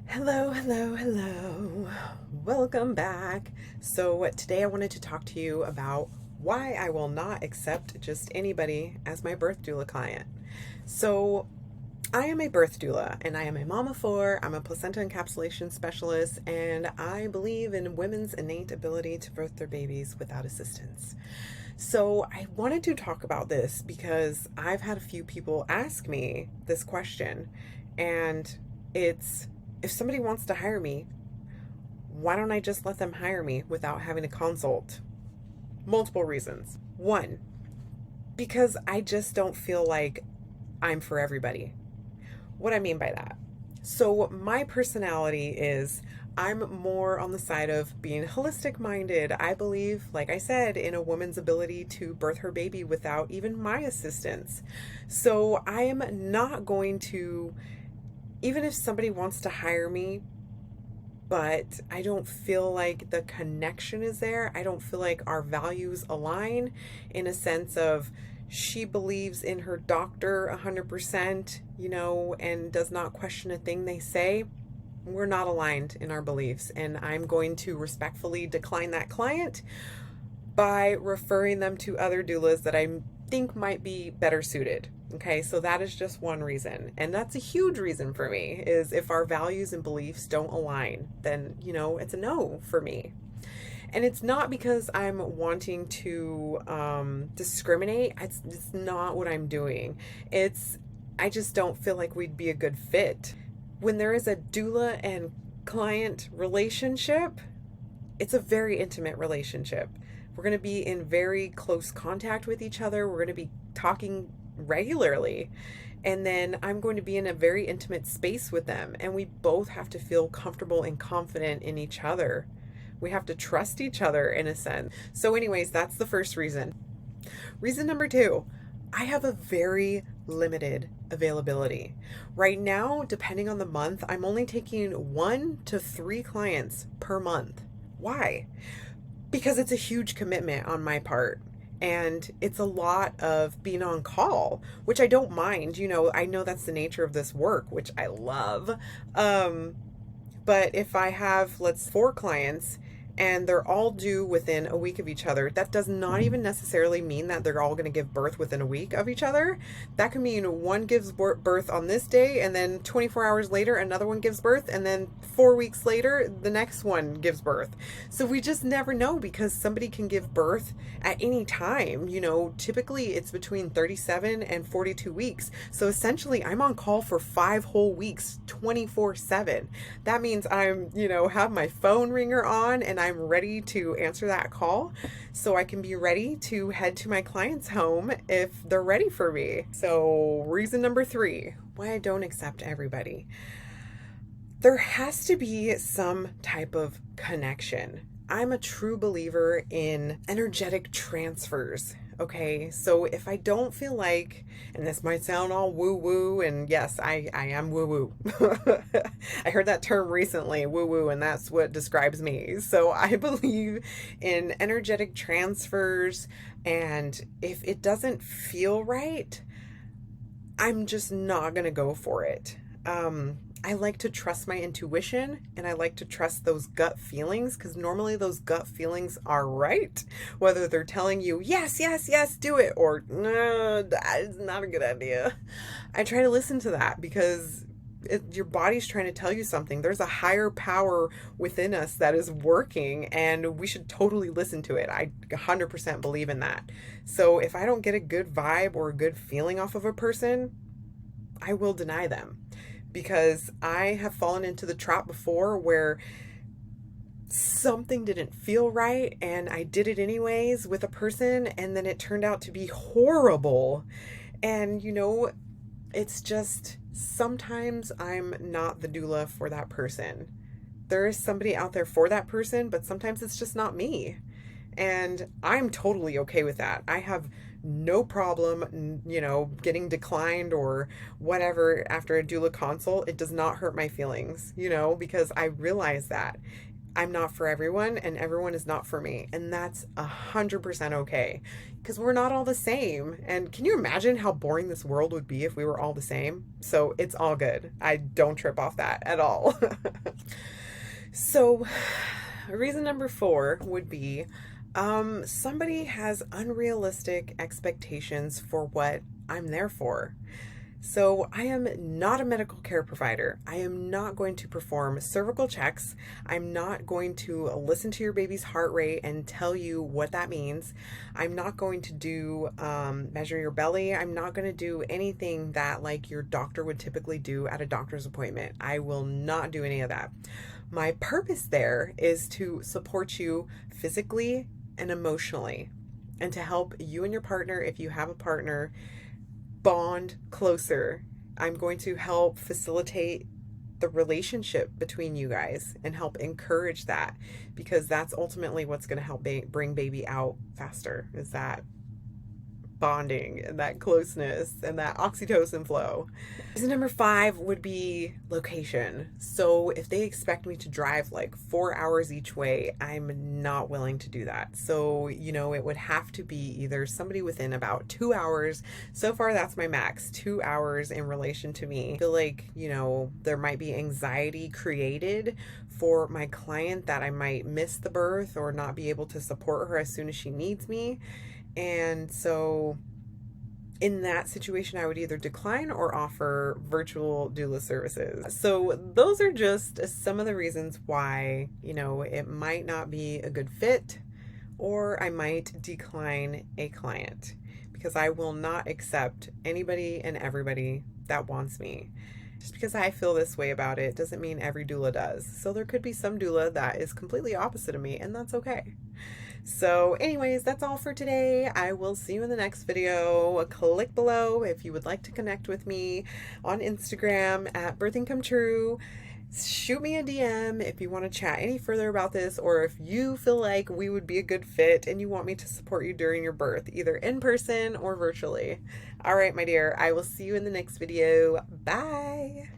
Hello, hello, hello. Welcome back. So, today I wanted to talk to you about why I will not accept just anybody as my birth doula client. So, I am a birth doula and I am a mom of four. I'm a placenta encapsulation specialist and I believe in women's innate ability to birth their babies without assistance. So, I wanted to talk about this because I've had a few people ask me this question, and it's, if somebody wants to hire me, why don't I just let them hire me without having to consult? Multiple reasons. One, because I just don't feel like I'm for everybody. What I mean by that. So, my personality is I'm more on the side of being holistic minded. I believe, like I said, in a woman's ability to birth her baby without even my assistance. So, I am not going to, even if somebody wants to hire me, but I don't feel like the connection is there. I don't feel like our values align in a sense of she believes in her doctor 100%, and does not question a thing they say. We're not aligned in our beliefs, and I'm going to respectfully decline that client by referring them to other doulas that I think might be better suited. Okay, so that is just one reason. And that's a huge reason for me, is if our values and beliefs don't align, then, it's a no for me. And it's not because I'm wanting to discriminate. It's not what I'm doing. I just don't feel like we'd be a good fit. When there is a doula and client relationship, it's a very intimate relationship. We're going to be in very close contact with each other. We're going to be talking regularly. And then I'm going to be in a very intimate space with them. And we both have to feel comfortable and confident in each other. We have to trust each other in a sense. So, anyways, that's the first reason. Reason number two, I have a very limited availability. Right now, depending on the month, I'm only taking 1 to 3 clients per month. Why? Because it's a huge commitment on my part. And it's a lot of being on call, which I don't mind. I know that's the nature of this work, which I love. But if I have, let's 4 clients and they're all due within a week of each other, that does not even necessarily mean that they're all going to give birth within a week of each other. That could mean one gives birth on this day, and then 24 hours later, another one gives birth, and then 4 weeks later, the next one gives birth. So we just never know, because somebody can give birth at any time. Typically it's between 37 and 42 weeks. So essentially, I'm on call for 5 whole weeks, 24/7. That means I'm, have my phone ringer on and I'm ready to answer that call, so I can be ready to head to my client's home if they're ready for me. So, reason number 3, why I don't accept everybody. There has to be some type of connection. I'm a true believer in energetic transfers. Okay, so if I don't feel like, and this might sound all woo woo, and yes, I am woo woo. I heard that term recently, woo woo, and that's what describes me. So I believe in energetic transfers, and if it doesn't feel right, I'm just not gonna go for it. I like to trust my intuition, and I like to trust those gut feelings, because normally those gut feelings are right. Whether they're telling you, yes, yes, yes, do it, or no, that is not a good idea. I try to listen to that, because your body's trying to tell you something. There's a higher power within us that is working, and we should totally listen to it. I 100% believe in that. So if I don't get a good vibe or a good feeling off of a person, I will deny them. Because I have fallen into the trap before where something didn't feel right and I did it anyways with a person, and then it turned out to be horrible. And it's just, sometimes I'm not the doula for that person. There is somebody out there for that person, but sometimes it's just not me. And I'm totally okay with that. I have no problem, getting declined or whatever after a doula consult. It does not hurt my feelings, because I realize that I'm not for everyone and everyone is not for me. And that's 100% okay because we're not all the same. And can you imagine how boring this world would be if we were all the same? So it's all good. I don't trip off that at all. So, reason number 4 would be somebody has unrealistic expectations for what I'm there for. So, I am not a medical care provider. I am not going to perform cervical checks. I'm not going to listen to your baby's heart rate and tell you what that means. I'm not going to do measure your belly. I'm not going to do anything that like your doctor would typically do at a doctor's appointment. I will not do any of that. My purpose there is to support you physically and emotionally and to help you and your partner, if you have a partner, bond closer. I'm going to help facilitate the relationship between you guys and help encourage that because that's ultimately what's going to help bring baby out faster is that bonding and that closeness and that oxytocin flow. Reason number 5 would be location. So if they expect me to drive like 4 hours each way, I'm not willing to do that. So, it would have to be either somebody within about 2 hours. So far, that's my max, 2 hours in relation to me. I feel like, there might be anxiety created for my client that I might miss the birth or not be able to support her as soon as she needs me. And so in that situation, I would either decline or offer virtual doula services. So those are just some of the reasons why, it might not be a good fit or I might decline a client because I will not accept anybody and everybody that wants me. Just because I feel this way about it doesn't mean every doula does. So there could be some doula that is completely opposite of me, and that's okay. So anyways, that's all for today. I will see you in the next video. Click below if you would like to connect with me on Instagram at Birthing Come True. Shoot me a DM if you want to chat any further about this or if you feel like we would be a good fit and you want me to support you during your birth, either in person or virtually. All right, my dear, I will see you in the next video. Bye.